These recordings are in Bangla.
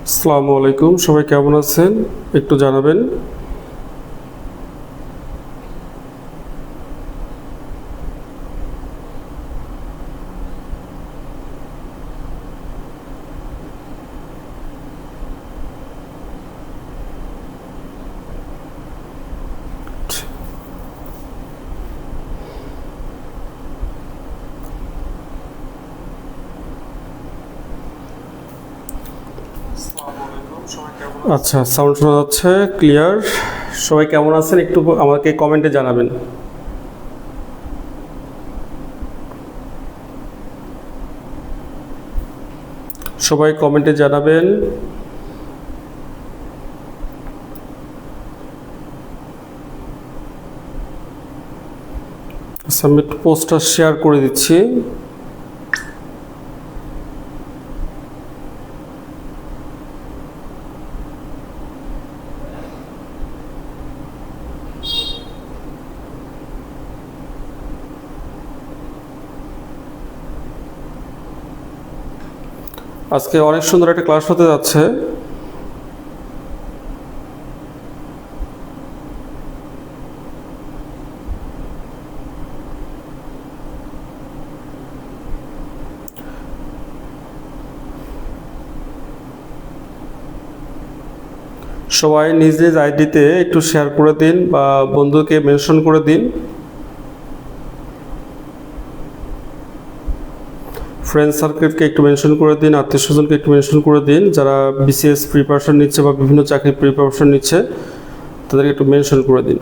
আসসালামু আলাইকুম, সবাই কেমন আছেন একটু জানাবেন। আচ্ছা, সাউন্ড শোনা যাচ্ছে ক্লিয়ার। সবাই কেমন আছেন একটু আমাকে কমেন্টে জানাবেন। সবাই কমেন্টে জানাবেন। আচ্ছা, আমি একটু পোস্টটা শেয়ার করে দিচ্ছি। আজকে অনেক সুন্দর একটা ক্লাস হতে যাচ্ছে। সবাই নিজ নিজ আইডিতে একটু শেয়ার করে দিন বা বন্ধুকে মেনশন করে দিন। ফ্রেন্ড সার্কেলকে একটু মেনশন করে দিন, আত্মীয় স্বজনকে একটু মেনশন করে দিন। যারা বিসিএস প্রিপারেশন নিচ্ছে বা বিভিন্ন চাকরির প্রিপারেশন নিচ্ছে তাদেরকে একটু মেনশন করে দিন।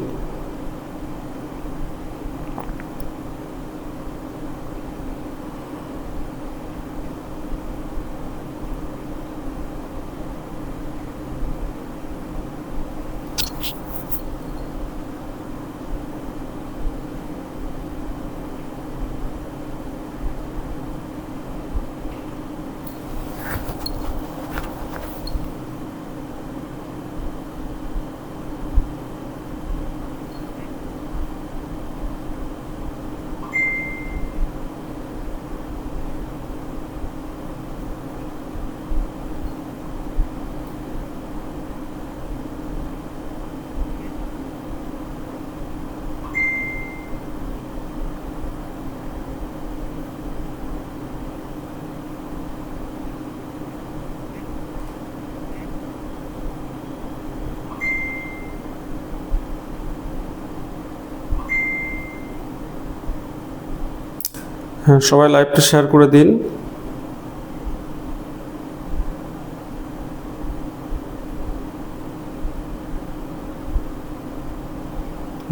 হ্যাঁ, সবাই লাইভটা শেয়ার করে দিন।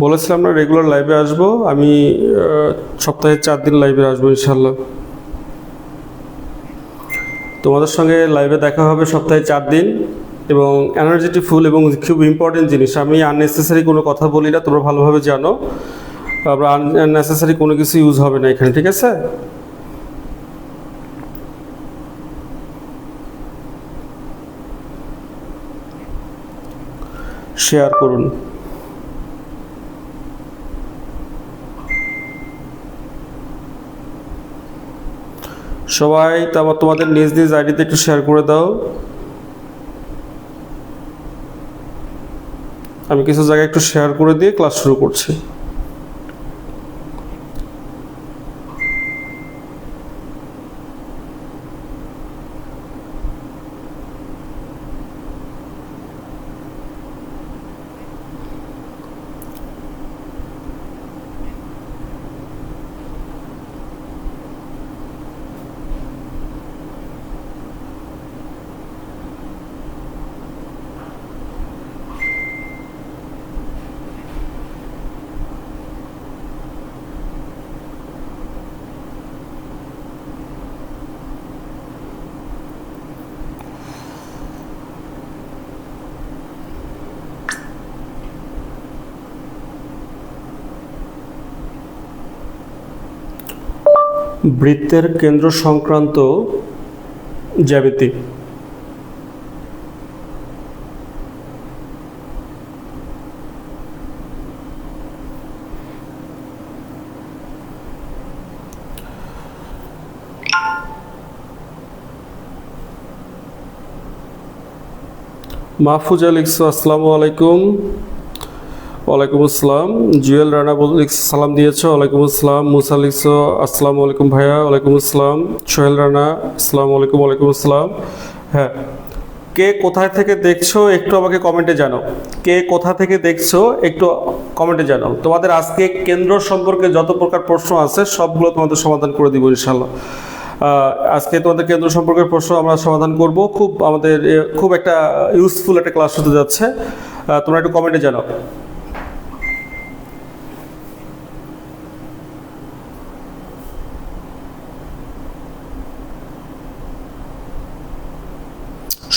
বলেছিলাম না রেগুলার লাইভে আসবো আমি। সপ্তাহে 4 দিন লাইভে আসবো ইনশাল্লাহ। তোমাদের সঙ্গে লাইভে দেখা হবে সপ্তাহে 4 দিন এবং এনার্জিটি ফুল এবং খুব ইম্পর্টেন্ট জিনিস। আমি আননেসেসারি কোনো কথা বলি না, তোমরা ভালোভাবে জানো। আবার আননেসেসারি কোনো কিছু ইউজ হবে না এখানে, ঠিক আছে? শেয়ার করুন। সবাই তারপর তোমাদের নিজ নিজ আইডিতে একটু শেয়ার করে দাও। আমি কিছু জায়গায় একটু শেয়ার করে দিয়ে ক্লাস শুরু করছি। বৃত্তের কেন্দ্র সংক্রান্ত জ্যামিতি। মাহফুজা লিখছো আসসালামু আলাইকুম। ওয়ালাইকুম আসসালাম। জুয়েল রানা লিখছো সালাম দিয়েছো, ওয়ালাইকুম আসসালাম। মুসা লিখছো আসসালামু আলাইকুম ভাইয়া, ওয়ালাইকুম আসসালাম। সোহেল রানা আসসালামু আলাইকুম, ওয়ালাইকুম আসসালাম। হ্যাঁ, কে কোথায় থেকে দেখছো একটু আমাকে কমেন্টে জানাও। কে কোথা থেকে দেখছো একটু কমেন্টে জানাও। তোমাদের আজকে কেন্দ্র সম্পর্কে যত প্রকার প্রশ্ন আছে সবগুলো তোমাদের সমাধান করে দিব ইনশাল্লাহ। আজকে তোমাদের কেন্দ্র সম্পর্কের প্রশ্ন আমরা সমাধান করব। আমাদের খুব একটা ইউজফুল একটা ক্লাস হতে যাচ্ছে। তোমরা একটু কমেন্টে জানাও।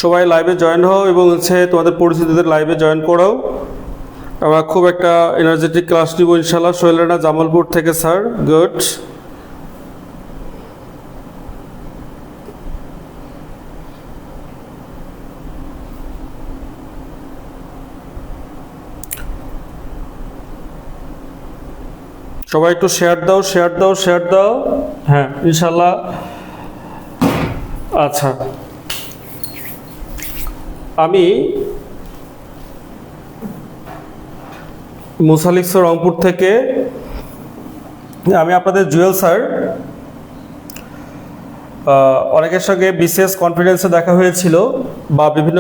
সবাই লাইভে জয়েন হও এবং তোমাদের পরিচিতদের লাইভে জয়েন করাও। আমরা খুব একটা এনার্জেটিক ক্লাস নিব ইনশাল্লাহ। সোহেল রানা জামালপুর থেকে স্যার, গুড। সবাই একটু শেয়ার দাও, শেয়ার দাও, শেয়ার দাও। হ্যাঁ ইনশাল্লাহ। আচ্ছা, আমি মুসা লিখছো রংপুর থেকে। আমি আপনাদের জুয়েল স্যার। অনেকের সঙ্গে বিসিএস কনফিডেন্সে দেখা হয়েছিল বা বিভিন্ন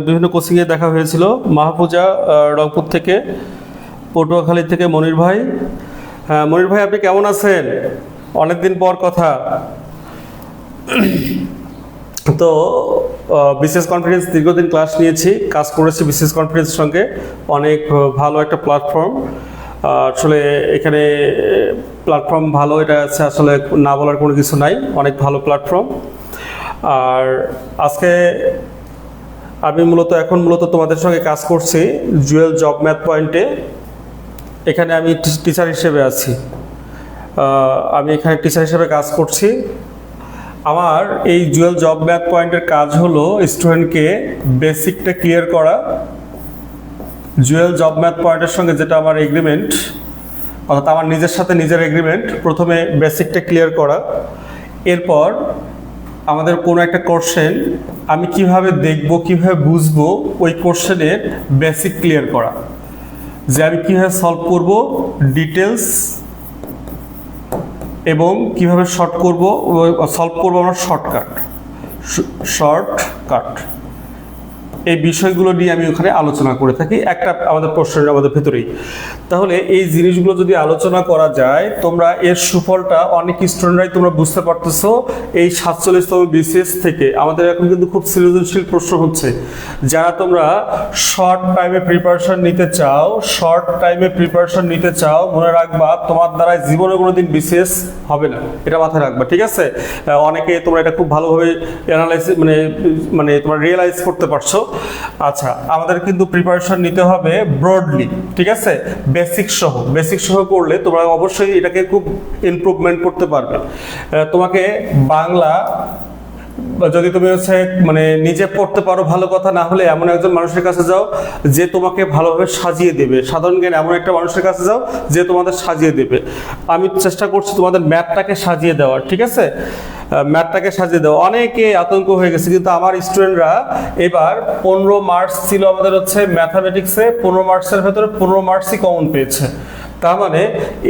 বিভিন্ন কোচিংয়ে দেখা হয়েছিল। মাহফুজা রংপুর থেকে, পটুয়াখালী থেকে মনির ভাই। হ্যাঁ মনির ভাই, আপনি কেমন আছেন? অনেকদিন পর কথা। তো বিসিএস কনফিডেন্স দীর্ঘদিন ক্লাস নিয়েছি, কাজ করেছি বিসিএস কনফিডেন্সের সঙ্গে। অনেক ভালো একটা প্ল্যাটফর্ম। আসলে এখানে প্ল্যাটফর্ম ভালো, এটা আছে আসলে না বলার কোনো কিছু নাই, অনেক ভালো প্ল্যাটফর্ম। আর আজকে আমি এখন মূলত তোমাদের সঙ্গে কাজ করছি জুয়েল জব ম্যাথ পয়েন্টে। এখানে আমি টিচার হিসেবে আছি। আমি এখানে টিচার হিসেবে কাজ করছি। আমার এই জুয়েল জব ম্যাথ পয়েন্টের কাজ হলো স্টুডেন্টকে বেসিকটা ক্লিয়ার করা। জুয়েল জব ম্যাথ পয়েন্টের সঙ্গে যেটা আমার এগ্রিমেন্ট, অর্থাৎ আমার নিজের সাথে নিজের এগ্রিমেন্ট, প্রথমে বেসিকটা ক্লিয়ার করা। এরপর আমাদের কোনো একটা কোশ্চেন আমি কিভাবে দেখব, কিভাবে বুঝবো, ওই কোশ্চেনের বেসিক ক্লিয়ার করা। যে আমি কীভাবে সলভ করব, ডিটেলস, এবং কিভাবে সলভ করব আমরা শর্টকাট। এই বিষয়গুলো নিয়ে আমি ওখানে আলোচনা করে থাকি একটা আমাদের প্রশ্নের আমাদের ভেতরেই। তাহলে এই জিনিসগুলো যদি আলোচনা করা যায়, তোমরা এর সুফলটা অনেক স্টুডেন্টরাই তোমরা বুঝতে পারতেছো। এই 47তম বিসিএস থেকে আমাদের এখন কিন্তু খুব সৃজনশীল প্রশ্ন হচ্ছে। যারা তোমরা শর্ট টাইমে প্রিপারেশন নিতে চাও, মনে রাখবা তোমার দ্বারা জীবনে কোনোদিন বিসিএস হবে না, এটা মাথায় রাখবা, ঠিক আছে? অনেকে তোমরা এটা খুব ভালোভাবে অ্যানালাইজ মানে তোমরা রিয়েলাইজ করতে পারছো। আচ্ছা, আমাদের কিন্তু প্রিপারেশন নিতে হবে ব্রডলি, ঠিক আছে? বেসিক সহ করলে তোমরা অবশ্যই এটাকে খুব ইমপ্রুভমেন্ট করতে পারবে। তোমাকে বাংলা যদি তুমি নিজে পড়তে পারো ভালো কথা, না হলে এমন একজন মানুষের কাছে যাও যে তোমাকে ভালোভাবে সাজিয়ে দেবে। সাধারণ জ্ঞান এমন একটা মানুষের কাছে যাও যে তোমাদের সাজিয়ে দেবে। আমি চেষ্টা করছি তোমাদের ম্যাথটাকে সাজিয়ে দেওয়ার, ঠিক আছে? ম্যাথটাকে সাজিয়ে দেওয়া। অনেকে আতঙ্ক হয়ে গেছে, কিন্তু আমার স্টুডেন্টরা এবার 15 মার্কস ছিল আমাদের ম্যাথামেটিক্সে, 15 মার্কসের ভেতরে 15 মার্কসই কমন পেয়েছে। তার মানে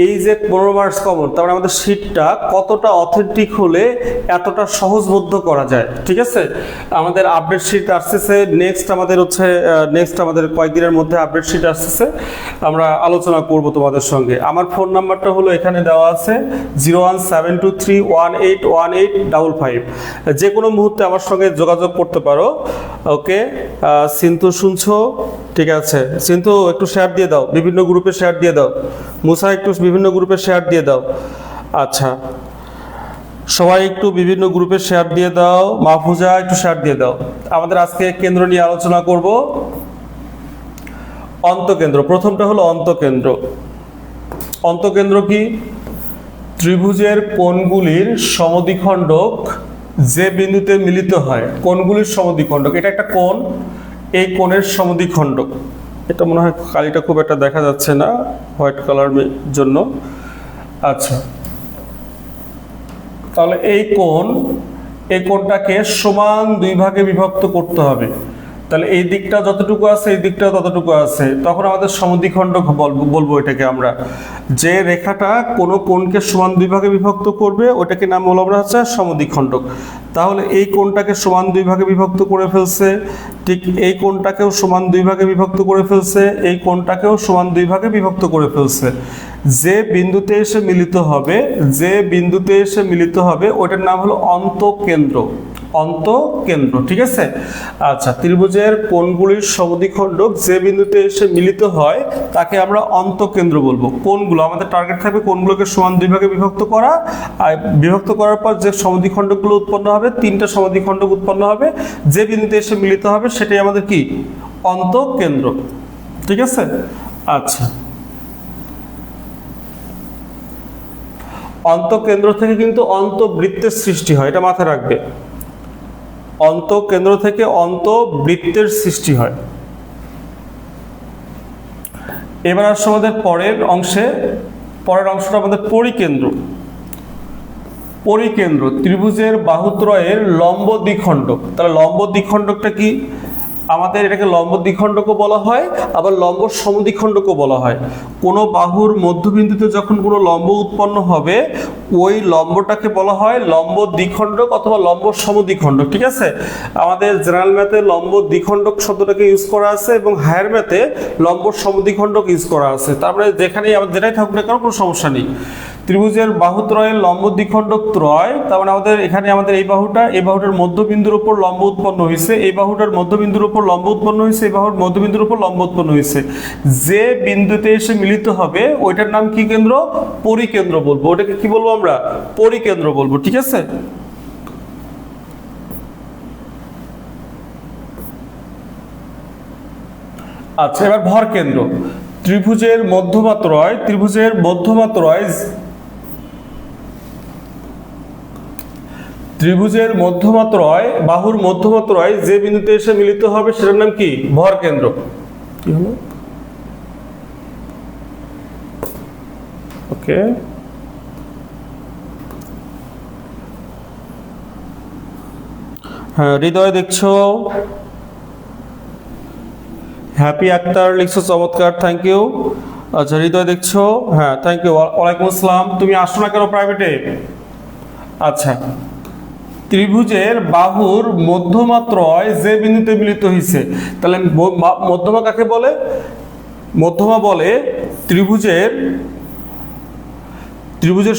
এই যে 15 মার্কস কমন, তার মানে আমাদের শীটটা কতটা অথেন্টিক হলে এতটা সহজবোধ্য করা যায়, ঠিক আছে? আমাদের আপডেট শীট আসতেছে নেক্সট আমাদের কয়েকদিনের মধ্যে আপডেট শীট আসতেছে, আমরা আলোচনা করব তোমাদের সঙ্গে। আমার ফোন নাম্বারটা হলো এখানে দেওয়া আছে 01723181855। যে কোনো মুহূর্তে আমার সঙ্গে যোগাযোগ করতে পারো। ওকে, সিন্তু শুনছো? ঠিক আছে সিন্তু, একটু শেয়ার দিয়ে দাও, বিভিন্ন গ্রুপে শেয়ার দিয়ে দাও। মুসা, একটু বিভিন্ন গ্রুপে শেয়ার দিয়ে দাও। আচ্ছা, সবাই একটু বিভিন্ন গ্রুপে শেয়ার দিয়ে দাও। মাহফুজা, একটু শেয়ার দিয়ে দাও। আমাদের আজকে কেন্দ্র নিয়ে আলোচনা করব, অন্তকেন্দ্র। প্রথমটা হলো অন্তকেন্দ্র। অন্তকেন্দ্র কি? ত্রিভুজের কোণগুলির সমদ্বিখণ্ডক যে বিন্দুতে মিলিত হয়, কোণগুলির সমদ্বিখণ্ডক। এটা একটা কোণ, এই কোণের সমদ্বিখণ্ডক। এটা মনে হয় কালিটা খুব একটা দেখা যাচ্ছে না হোয়াইট কালার জন্য। আচ্ছা, তাহলে এই কোণটাকে সমান দুই ভাগে বিভক্ত করতে হবে। তাহলে এই দিকটা যতটুকু আছে এই দিকটাও ততটুকু আছে, তখন আমাদের সমদ্বিখণ্ডক বলবো এটাকে আমরা। যে রেখাটা কোনো কোণকে সমান দুই ভাগে বিভক্ত করবে ওটাকে নাম বলবো আমরা হচ্ছে সমদ্বিখণ্ডক। তাহলে এই কোণটাকে সমান দুই ভাগে বিভক্ত করে ফেলছে, ঠিক এই কোণটাকেও সমান দুই ভাগে বিভক্ত করে ফেলছে, এই কোণটাকেও সমান দুই ভাগে বিভক্ত করে ফেলছে। যে বিন্দুতে এসে মিলিত হবে, যে বিন্দুতে এসে মিলিত হবে ওটার নাম হলো অন্তঃকেন্দ্র, অন্তঃকেন্দ্র, ঠিক আছে। আচ্ছা, ত্রিভুজের কোণগুলির সমদ্বিখণ্ডক যে বিন্দুতে এসে মিলিত হয় তাকে আমরা অন্তঃকেন্দ্র বলবো। কোণগুলো আমাদের টার্গেট থাকবে কোণগুলোকে সমান দুই ভাগে বিভক্ত করা, আর বিভক্ত করার পর যে সমদ্বিখণ্ডকগুলো উৎপন্ন হবে, তিনটা সমদ্বিখণ্ডক উৎপন্ন হবে, যে বিন্দুতে এসে মিলিত হবে সেটাই আমাদের কি অন্তঃকেন্দ্র, ঠিক আছে। আচ্ছা, অন্তঃকেন্দ্র থেকে কিন্তু অন্তঃবৃত্তের সৃষ্টি হয়, এটা মাথায় রাখবে। অন্তঃকেন্দ্র থেকে অন্তঃবৃত্তের সৃষ্টি হয়। এবার আসছে আমাদের পরের অংশটা আমাদের পরিকেন্দ্র। পরিকেন্দ্র ত্রিভুজের বাহুত্রয়ের লম্ব দ্বিখণ্ডক। তাহলে লম্ব দ্বিখণ্ডকটা কি? আমাদের এটাকে লম্ব দ্বিখণ্ডকও বলা হয়, আবার লম্ব সমদ্বিখণ্ডকও বলা হয়। কোনো বাহুর মধ্যবিন্দুতে যখন কোনো লম্ব উৎপন্ন হবে ওই লম্বটাকে বলা হয় লম্ব দ্বিখণ্ডক অথবা লম্ব সমদ্বিখণ্ডক, ঠিক আছে। আমাদের জেনারেল ম্যাথে লম্ব দ্বিখণ্ডক শব্দটাকে ইউজ করা আছে এবং হায়ার ম্যাথে লম্ব সমদ্বিখণ্ডক ইউজ করা আছে। তারপরে যেখানেই আমাদের যেটাই থাকুক না কেন কোনো সমস্যা নেই। ত্রিভুজের বাহুত্রয়ের লম্ব দ্বিখণ্ডক ত্রয়, তার মানে আমাদের এখানে আমাদের এই বাহুটার মধ্যবিন্দুর উপর লম্ব উৎপন্ন হয়েছে, এই বাহুটার মধ্যবিন্দুর উপর লম্ব উৎপন্ন হয়েছে, এই বাহুর মধ্যবিন্দুর উপর লম্ব উৎপন্ন হয়েছে। যে বিন্দুতে এসে মিলিত হবে ওইটার নাম কি কেন্দ্র? পরিকেন্দ্র বলবো। ওটাকে কি বলবো আমরা? পরিকেন্দ্র বলবো, ঠিক আছে। আচ্ছা, এবার ভর কেন্দ্র। ত্রিভুজের মধ্যমাত্রয় বাহুর মধ্যমাত্রয় যে বিন্দুতে এসে মিলিত হবে সেটার নাম কি? ভর কেন্দ্র। কি হলো? ওকে, হ্যাঁ, হৃদয় দেখছো, হ্যাপি আক্তার লিখছো, চমৎকার, থ্যাংক ইউ। আচ্ছা, হৃদয় দেখছো, হ্যাঁ, থ্যাংক ইউ, ওয়ালাইকুম আসসালাম। তুমি আসো না কেন প্রাইভেটে? আচ্ছা, ত্রিভুজের বাহুর মধ্যমাত্রয় যে বিন্দুতে মিলিত হয়েছে, তাহলে মধ্যমা কাকে বলে? মধ্যমা বলে ত্রিভুজের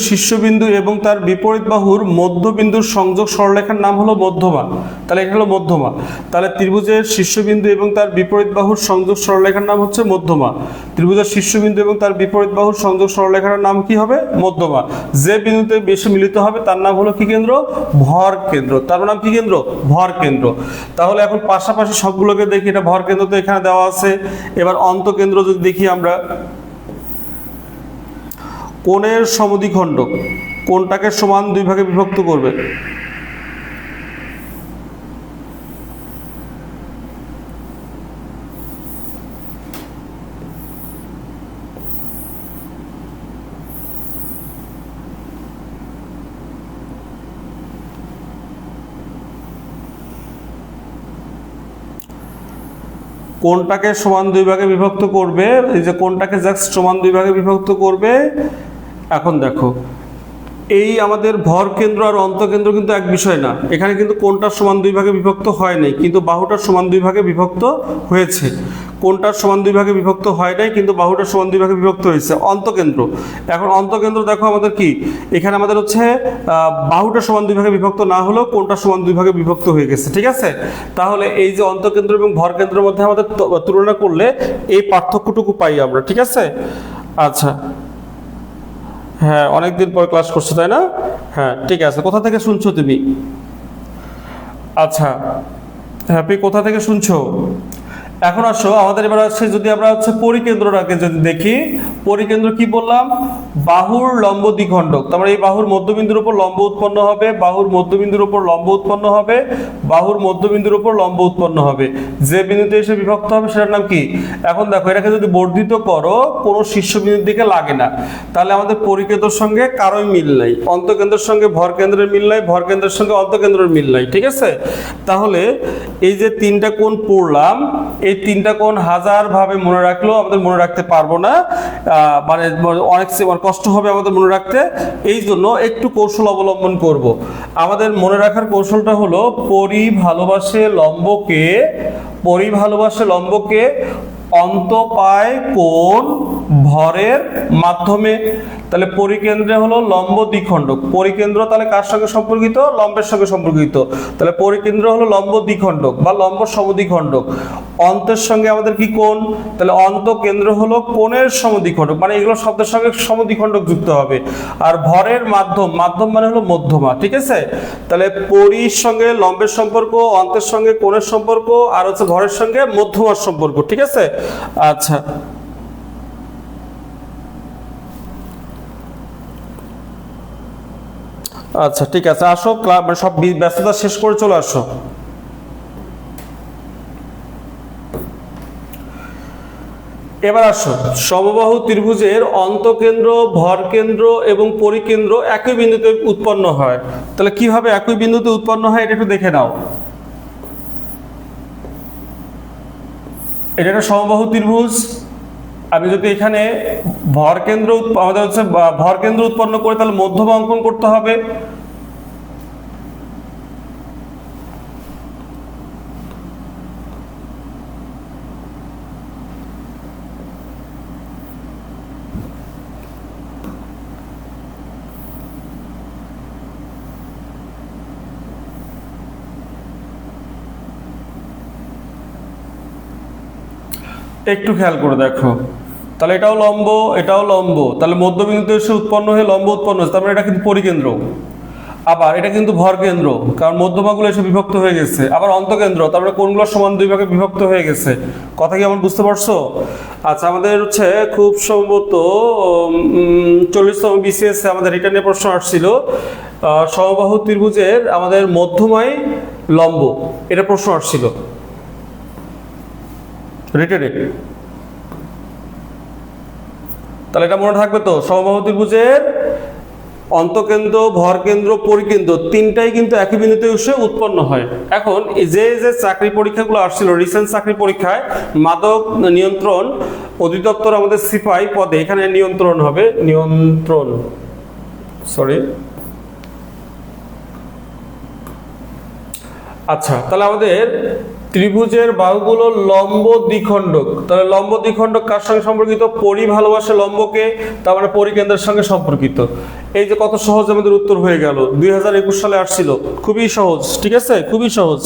শীর্ষবিন্দু এবং তার বিপরীত বাহুর মধ্যবিন্দুর সংযোগ সরলরেখার নাম হলো মধ্যমা। তাহলে এটা হলো মধ্যমা। তাহলে ত্রিভুজের শীর্ষবিন্দু এবং তার বিপরীত বাহুর সংযোগ সরলরেখার নাম হচ্ছে মধ্যমা। ত্রিভুজের শীর্ষবিন্দু এবং তার বিপরীত বাহুর সংযোগ সরলরেখার নাম কি হবে? মধ্যমা। যে বিন্দুতে বেশি মিলিত হবে তার নাম হলো কি কেন্দ্র? ভর কেন্দ্র। তার নাম কি কেন্দ্র? ভর কেন্দ্র। তাহলে এখন পাশাপাশি সবগুলোকে দেখি, এটা ভর কেন্দ্র তো এখানে দেওয়া আছে। এবার অন্তঃকেন্দ্র যদি দেখি আমরা, কোণের সমদ্বিখণ্ডক কোণটাকে সমান দুই ভাগে বিভক্ত করবে। কোণটাকে সমান দুই ভাগে বিভক্ত করবে, এই যে কোণটাকে জাস্ট সমান দুই ভাগে বিভক্ত করবে। এখন দেখো, এই আমাদের ভর কেন্দ্র আর অন্তঃকেন্দ্র কিন্তু এক বিষয় না। এখানে কিন্তু কোণটার সমান দুই ভাগে বিভক্ত হয় নাই, কিন্তু বাহুটার সমান দুই ভাগে বিভক্ত হয়েছে। কোণটার সমান দুই ভাগে বিভক্ত হয় নাই, কিন্তু বাহুটার সমান দুই ভাগে বিভক্ত হয়েছে। অন্তঃকেন্দ্র, এখন অন্তঃকেন্দ্র দেখো আমাদের কি, এখানে আমাদের হচ্ছে বাহুটার সমান দুই ভাগে বিভক্ত না হলেও কোণটার সমান দুই ভাগে বিভক্ত হয়ে গেছে, ঠিক আছে। তাহলে এই যে অন্তঃকেন্দ্র এবং ভর কেন্দ্রের মধ্যে আমাদের তুলনা করলে এই পার্থক্যটুকু পাই আমরা, ঠিক আছে। আচ্ছা, হ্যাঁ, অনেকদিন পর ক্লাস করছো তাই না? হ্যাঁ, ঠিক আছে। কোথা থেকে শুনছো তুমি? আচ্ছা, হ্যাপি, কোথা থেকে শুনছো? এখন আসো আমাদের এবার আছে, যদি আমরা হচ্ছে পরিকেন্দ্রটাকে যদি দেখি, পরিকেন্দ্র কি বললাম, বাহুর লম্ব দ্বিখণ্ডক। তারপরে এই বাহুর মধ্যবিন্দুর উপর লম্ব উৎপন্ন হবে, বাহুর মধ্যবিন্দুর উপর লম্ব উৎপন্ন হবে, বাহুর মধ্যবিন্দুর উপর লম্ব উৎপন্ন হবে, যে বিন্দুতে এসে বিভক্ত হবে সেটার নাম কি। এখন দেখো এটাকে যদি বর্ধিত করো কোনো শীর্ষবিন্দুর দিকে লাগে না, তাহলে আমাদের পরিকেন্দ্রের সঙ্গে কারোই মিল নাই, অন্তকেন্দ্রের সঙ্গে ভরকেন্দ্রের মিল নাই, ভরকেন্দ্রের সঙ্গে অন্তকেন্দ্রের মিল নাই, ঠিক আছে। তাহলে এই যে তিনটা কোণ পড়লাম, এই তিনটা কোণ হাজার ভাবে মনে রাখলেও আমাদের মনে রাখতে পারবো না, মানে অনেক কষ্ট হবে আমাদের মনে রাখতে। এই জন্য একটু কৌশল অবলম্বন করব। আমাদের মনে রাখার কৌশলটা হলো পরি ভালোবাসে লম্বকে অন্ত পায় কোণ ভরের মাধ্যমে। তাহলে পরিকেন্দ্রে হলো লম্ব দ্বিখণ্ডক, পরিকেন্দ্র তাহলে কার সঙ্গে সম্পর্কিত, লম্বের সঙ্গে সম্পর্কিত, তাহলে পরিকেন্দ্র হলো লম্ব দ্বিখণ্ডক বা লম্ব সমদ্বিখণ্ডক। অন্তের সঙ্গে আমাদের কি কোণ, তাহলে অন্তকেন্দ্র হলো কোণের সমদ্বিখণ্ডক, মানে এগুলো শব্দের সঙ্গে সমদ্বিখণ্ডক যুক্ত হবে। আর ভরের মাধ্যম মানে হলো মধ্যমা, ঠিক আছে। তাহলে পরির সঙ্গে লম্বের সম্পর্ক, অন্তের সঙ্গে কোণের সম্পর্ক, আর হচ্ছে ভরের সঙ্গে মধ্যমার সম্পর্ক, ঠিক আছে। আচ্ছা, আচ্ছা ঠিক আছে, আসো মানে সব ব্যস্ততা শেষ করে চলে আসো। এবার আসো, সমবাহু ত্রিভুজের অন্তকেন্দ্র, ভরকেন্দ্র এবং পরিকেন্দ্র একই বিন্দুতে উৎপন্ন হয়। তাহলে কিভাবে একই বিন্দুতে উৎপন্ন হয় এটা একটু দেখে নাও। এটা একটা সমবাহু ত্রিভুজ। আমি যদি এখানে ভরকেন্দ্র আমাদের হচ্ছে ভরকেন্দ্র উৎপন্ন করে, তাহলে মধ্যমা অঙ্কন করতে হবে। একটু খেয়াল করে দেখো, তাহলে এটাও লম্ব, এটাও লম্ব, তাহলে মধ্যবিন্দুতে এসে উৎপন্ন হয়ে লম্ব উৎপন্ন হচ্ছে, তার মানে এটা কিন্তু পরিকেন্দ্র। আবার এটা কিন্তু ভরকেন্দ্র, কারণ মধ্যমাগুলো এসে বিভক্ত হয়ে গেছে। আবার অন্তকেন্দ্র, তারপরে কোণগুলো সমান দুই ভাগে বিভক্ত হয়ে গেছে। কথা কি আমার বুঝতে পারছো? আচ্ছা, আমাদের হচ্ছে খুব সম্ভবত 40তম BCS আমাদের এটা নিয়ে প্রশ্ন আসছিল, সমবাহু ত্রিভুজের আমাদের মধ্যমায় লম্ব, এটা প্রশ্ন আসছিল রিটেনে। তাহলে এটা মনে থাকবে তো, সমবাহু ত্রিভুজের অন্তকেন্দ্র, ভরকেন্দ্র, পরিকেন্দ্র তিনটাই কিন্তু একই বিন্দুতে এসে উৎপন্ন হয়। এখন যে চাকরি পরীক্ষাগুলো আসছিল রিসেন্ট চাকরি পরীক্ষায়, মাদক নিয়ন্ত্রণ অধিদপ্তর আমাদের সিপাই পদে, এখানে নিয়ন্ত্রণ হবে, নিয়ন্ত্রণ, সরি। আচ্ছা, তাহলে আমাদের ত্রিভুজের বাহুগুলো লম্ব দ্বিখণ্ডক, তাহলে লম্ব দ্বিখণ্ডক কার সঙ্গে সম্পর্কিত, পরি ভালোবাসে লম্বকে, তার মানে পরিকেন্দ্রের সঙ্গে সম্পর্কিত। এই যে কত সহজ আমাদের উত্তর হয়ে গেল, 2021 সালে আসছিল, খুবই সহজ, ঠিক আছে, খুবই সহজ।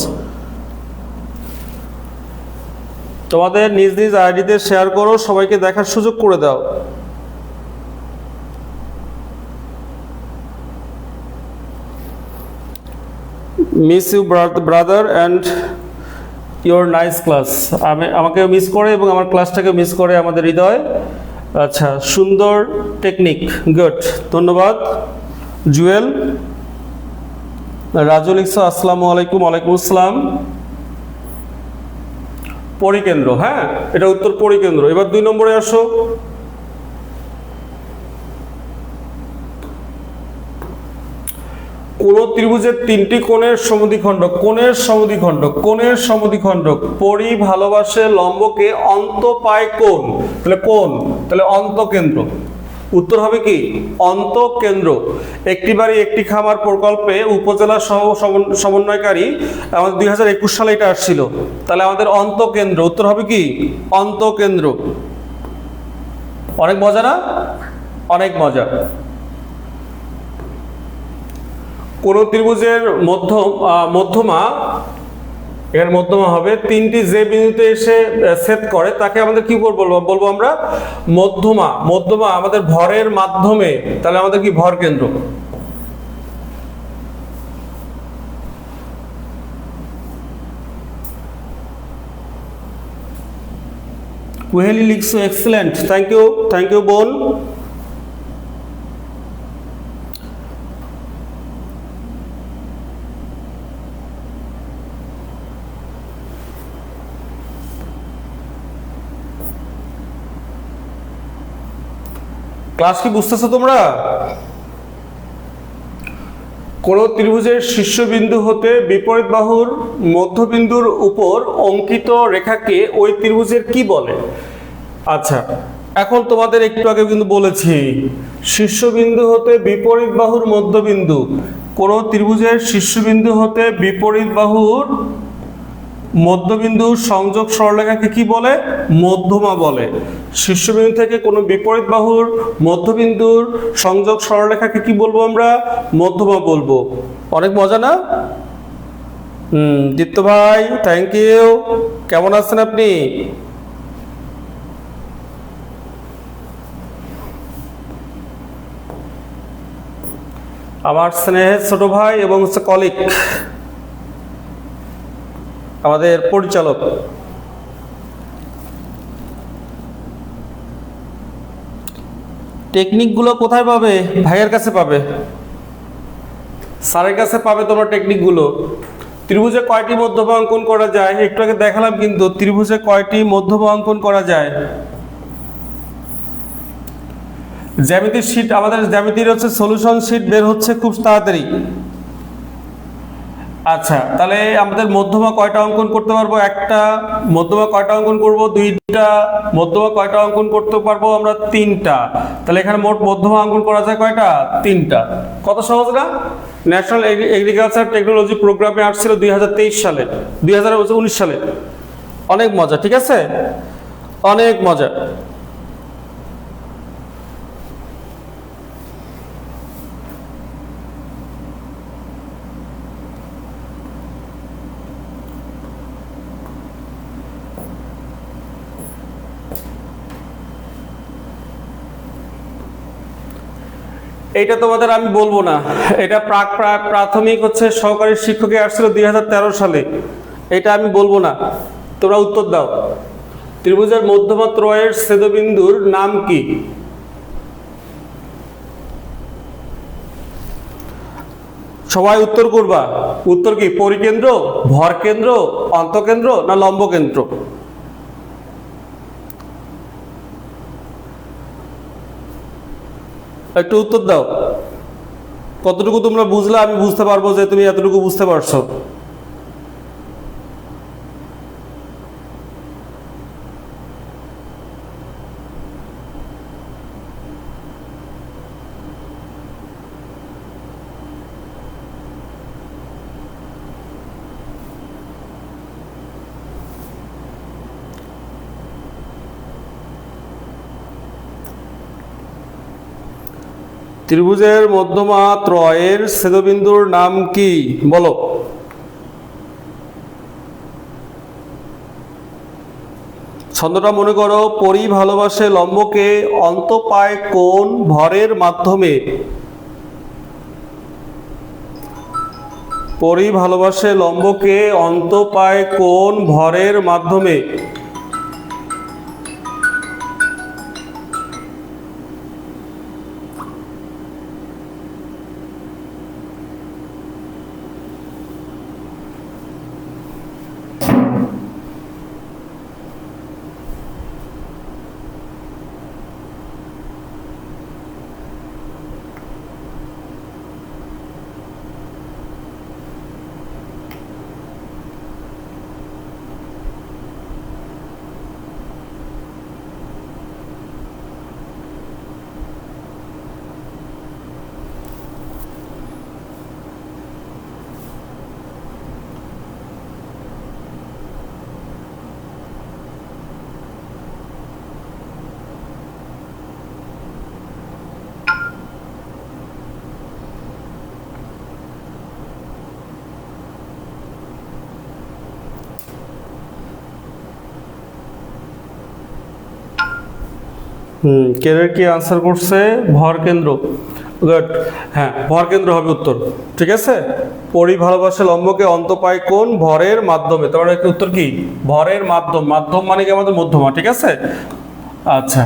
তোমাদের নিজ নিজ আইডিতে শেয়ার করো, সবাইকে দেখার সুযোগ করে দাও। Miss you brother and your nice class. আমাকে মিস করে এবং আমার ক্লাসটাকে মিস করে আমাদের হৃদয়। আচ্ছা, সুন্দর টেকনিক, গুড, ধন্যবাদ। জুয়েল, রাজুল ইকসা, আসসালামু আলাইকুম। ওয়ালাইকুম আসসালাম। পরিকেন্দ্র, হ্যাঁ এটা উত্তর পরিকেন্দ্র। এবার 2 নম্বরে আসো। কোন ত্রিভুজের তিনটি কোণের সমদ্বিখণ্ডক, পরি ভালোবাসে লম্বকে অন্ত পায় কোণ, তাহলে কোণ, তাহলে অন্তকেন্দ্র। উত্তর হবে কি অন্তকেন্দ্র। একটি বাড়ি একটি খামার প্রকল্পে উপজেলা সহ সমন্বয়কারী আমাদের 2021 সালে এটা আসছিল, তাহলে আমাদের অন্তকেন্দ্র, উত্তর হবে কি অন্তকেন্দ্র। অনেক মজা না, অনেক মজা। কোন ত্রিভুজের মধ্যমা, এখানে মধ্যমা হবে তিনটি যে বিন্দুতে এসে ছেদ করে তাকে আমাদের কি বলবো আমরা, মধ্যমা আমাদের ভরের মাধ্যমে, তাহলে আমাদের কি ভরকেন্দ্র। কুহেলি লিখছো, এক্সেলেন্ট, থ্যাংক ইউ বোন। ক্লাস কি বুঝতেছো তোমরা? কোন ত্রিভুজের শীর্ষবিন্দু হতে বিপরীত বাহুর মধ্যবিন্দুর উপর অঙ্কিত রেখাকে ওই ত্রিভুজের কি বলে? আচ্ছা, এখন তোমাদের একটু আগে কিন্তু বলেছি শীর্ষবিন্দু হতে বিপরীত বাহুর মধ্যবিন্দু, কোন ত্রিভুজের শীর্ষবিন্দু হতে বিপরীত বাহুর মধ্যবিন্দুর সংযোগ সরলরেখাকে কি বলে? মধ্যমা বলে। শীর্ষবিন্দু থেকে কোনো বিপরীত বাহুর মধ্যবিন্দুর সংযোগ সরলরেখাকে কি বলবো আমরা? মধ্যমা বলবো। অনেক মজা না? দীপ্ত ভাই থ্যাংক ইউ। কেমন আছেন আপনি? আমার স্নেহের ছোট ভাই এবং কলিগ, আমাদের পরিচালক। টেকনিকগুলো কোথায় পাবে? ভাইয়ের কাছে পাবে, স্যারের কাছে পাবে তোমরা টেকনিকগুলো। ত্রিভুজে কয়টি মধ্যমা অঙ্কন করা যায়? একটু আগে দেখালাম কিন্তু ত্রিভুজে কয়টি মধ্যমা অঙ্কন করা যায়। জ্যামিতির শীট, আমাদের জ্যামিতির হচ্ছে সলিউশন শীট বের হচ্ছে খুব তাড়াতাড়ি। আচ্ছা, তাহলে আমাদের মধ্যমা কয়টা অঙ্কন করতে পারবো? একটা। মধ্যমা কয়টা অঙ্কন করব? দুইটা। মধ্যমা কয়টা অঙ্কন করতে পারবো আমরা? তিনটা। তাহলে এখানে মোট মধ্যমা অঙ্কন করা যায় কয়টা? তিনটা। কত সহজ না? ন্যাশনাল এগ্রিকালচার টেকনোলজি প্রোগ্রামে আসছিল 2023 সালে, 2019 সালে। অনেক মজা, ঠিক আছে, অনেক মজা। এটা তোমাদের আমি বলবো না, এটা প্রাথমিক হচ্ছে সহকারী শিক্ষকে আসছিল 2013 সালে। এটা আমি বলবো না, তোমরা উত্তর দাও। ত্রিভুজের মধ্যমা ত্রয়ের ছেদবিন্দুর নাম কি? সবাই উত্তর করবা। উত্তর কি? পরিকেন্দ্র, ভরকেন্দ্র, অন্তকেন্দ্র না লম্বকেন্দ্র? একটু উত্তর দাও। কতটুকু তোমরা বুঝলা আমি বুঝতে পারবো যে তুমি এতটুকু বুঝতে পারছো। ত্রিভুজের মধ্যমা ত্রয়ের ছেদবিন্দুর নাম কি? বলো। ছন্দটা মনে করো, পরি ভালোবাসে লম্বকে, অন্ত পায় কোন ভরের মাধ্যমে? পরি ভালোবাসে লম্বকে, অন্ত পায় কোন ভরের মাধ্যমে? কেরের কি আনসার করছে? ভরকেন্দ্র। গুড। হ্যাঁ, ভর কেন্দ্র হবে উত্তর। ঠিক আছে, পরি ভালোবাসে লম্বকে, অন্ত পায় কোন? ভরের মাধ্যমে। তোমার উত্তর কি? ভরের মাধ্যম। মাধ্যম মানে কি আমাদের মধ্যমা। ঠিক আছে, আচ্ছা।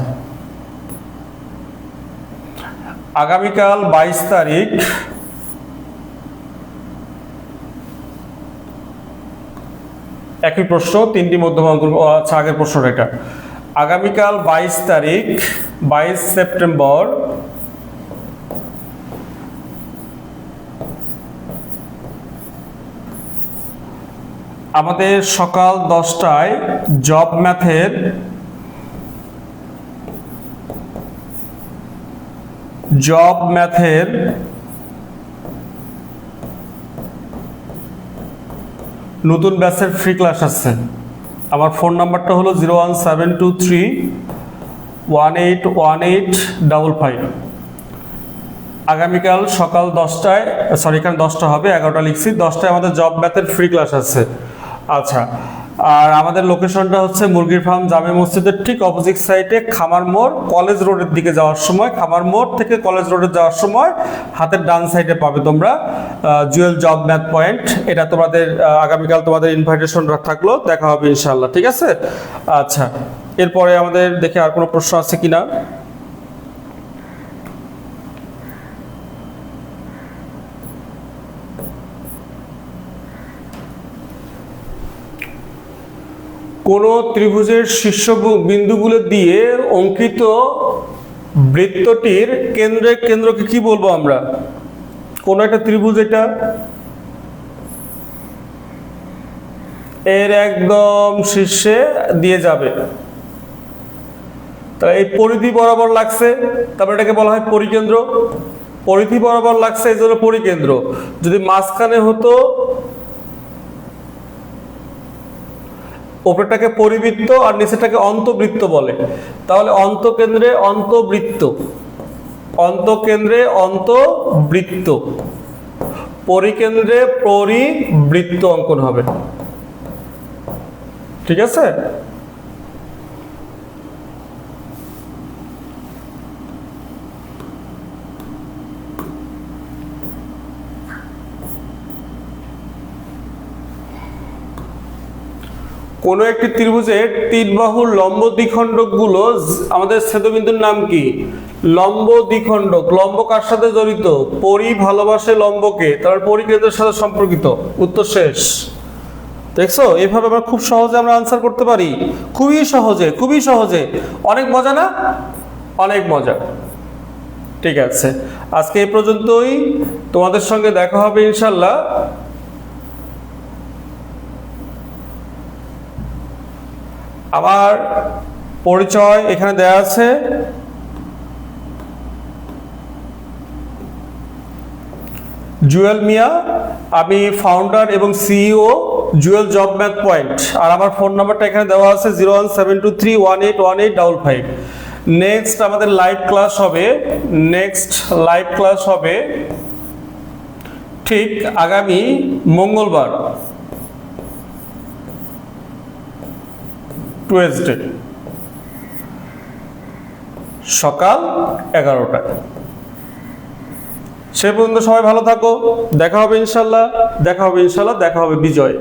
আগামীকাল 22 তারিখ একই প্রশ্ন, তিনটি মধ্যমা অঙ্কন। আচ্ছা, আগের প্রশ্নটা এটা। আগামীকাল 22 তারিখ, 22 সেপ্টেম্বর আমাদের সকাল 10টায় জব ম্যাথের নতুন ব্যাচের ফ্রি ক্লাস আছে। আমার ফোন নাম্বারটা হলো 01723181855। আগামীকাল সকাল 10টায়, সরি এখানে 10টা হবে, 11টা লিখছি, 10টায় আমাদের জব ম্যাথের ফ্রি ক্লাস আছে। আচ্ছা, আর আমাদের লোকেশনটা হচ্ছে মুরগির ফার্ম জামে মসজিদের ঠিক অপোজিট সাইডে, খামার মোড়, কলেজ রোডের দিকে যাওয়ার সময়, খামার মোড় থেকে কলেজ রোডে যাওয়ার সময় হাতের ডান সাইডে পাবে তোমরা জুয়েল জব ম্যাথ পয়েন্ট। এটা তোমাদের আগামীকাল তোমাদের ইনভাইটেশন থাকলো, দেখা হবে ইনশাল্লাহ। ঠিক আছে, আচ্ছা। এরপরে আমাদের দেখে আর কোনো প্রশ্ন আছে কিনা। কোন ত্রিভুজের শীর্ষ বিন্দুগুলো দিয়ে অঙ্কিত বৃত্তটির কেন্দ্রকে কি বলবো আমরা? কোন একটা ত্রিভুজ, এটা এর একদম শীর্ষে দিয়ে যাবে, তাহলে এই পরিধি বরাবর লাগছে, তারপর এটাকে বলা হয় পরিকেন্দ্র। পরিধি বরাবর লাগছে, এই জন্য পরিকেন্দ্র। যদি মাঝখানে হতো, উপরটাকে পরিবৃত্ত আর নিচেটাকে অন্তবৃত্ত বলে, তাহলে অন্তকেন্দ্রে অন্তবৃত্ত, পরিকেন্দ্রে পরিবৃত্ত অঙ্কন হবে। ঠিক আছে, কোন একটি ত্রিভুজের তিন বাহুর লম্ব দ্বিখণ্ডকগুলো আমাদের ছেদবিন্দুর নাম কি? লম্ব দ্বিখণ্ডক। লম্ব কার সাথে জড়িত? পরি ভালোবাসে লম্বকে, তার পরিকেন্দ্রের সাথে সম্পর্কিত। উত্তর শেষ। দেখছো, এভাবে আমরা খুব সহজে আমরা আনসার করতে পারি, খুবই সহজে। অনেক মজা না? অনেক মজা। ঠিক আছে, আজকে এই পর্যন্তই। তোমাদের সঙ্গে দেখা হবে ইনশাল্লাহ। আমার পরিচয় এখানে দেয়া আছে। জুয়েল মিয়া, আমি ফাউন্ডার এবং CEO Jewel job math point. আর আমার ফোন নাম্বারটা এখানে দেওয়া আছে 01723181855। নেক্সট আমাদের লাইভ ক্লাস হবে ঠিক আগামী মঙ্গলবার, টুয়েসডে, সকাল 11টায়। সে পর্যন্ত সবাই ভালো থাকো। দেখা হবে ইনশাল্লাহ, দেখা হবে বিজয়।